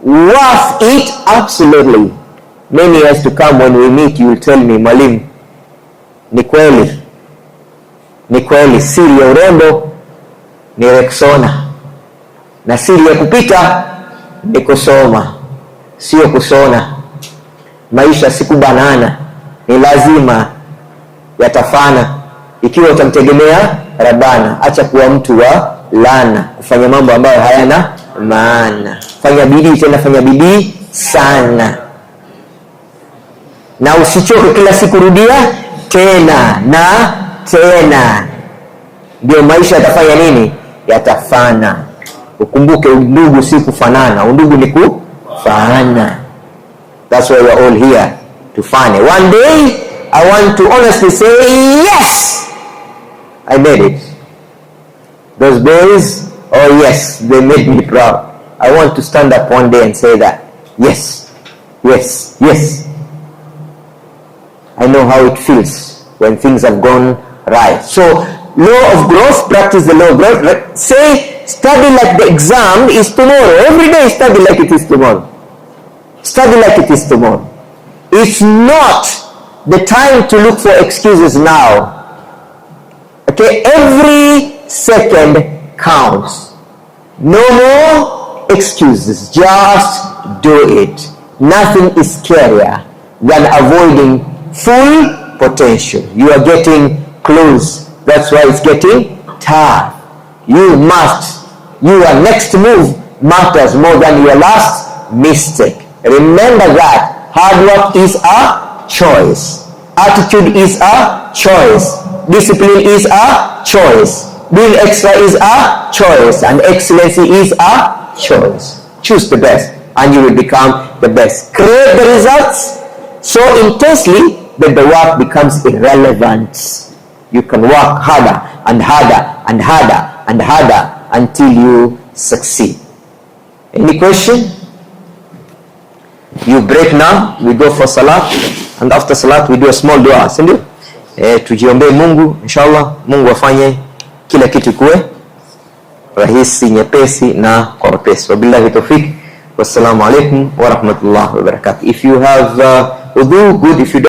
Speaker 1: Worth it? Absolutely. Many years to come when we meet, you will tell me, Malim, ni kweli, siri ya urembo ni Rexona na siri ya kupita ni kusoma, sio kusona. Maisha siku banana, ni lazima yatafana ikiwa utamtegemea Rabana. Acha kuwa mtu wa lana, kufanya mambo ambayo hayana maana. Fanya bidii, tena fanya bidii sana, na usichoke kila siku, rudia tena na tena. Ndio maisha yatafanya nini? Yatafana. Ukumbuke, undugu si kufanana, undugu ni kufana. That's why we're all here to fane. One day I want to honestly say, yes, I made it. Those boys, oh yes, they made me proud. I want to stand up one day and say that, yes, yes, yes. I know how it feels when things have gone right. So, law of growth, practice the law of growth. Say, study like the exam is tomorrow. Every day study like it is tomorrow. Study like it is tomorrow. It's not the time to look for excuses now. Okay, every second counts. No more excuses. Just do it. Nothing is scarier than avoiding full potential. You are getting close. That's why it's getting tough. Your next move matters more than your last mistake. Remember that hard work is a choice. Attitude is a choice. Discipline is a choice. Being extra is a choice. And excellency is a choice. Choose the best and you will become the best. Create the results so intensely that the work becomes irrelevant. You can work harder and harder and harder and harder until you succeed. Any question? You break now, we go for salat, and after salat we do a small dua, sindio? Tujiombe Mungu, inshallah, Mungu afanye kila kitu kuwe rahisi, nyepesi na kwa wepesi. Wabillahi tawfiq. Wassalamu alaikum wa rahmatullahi wa barakatuh. If you have wudu, good. If you don't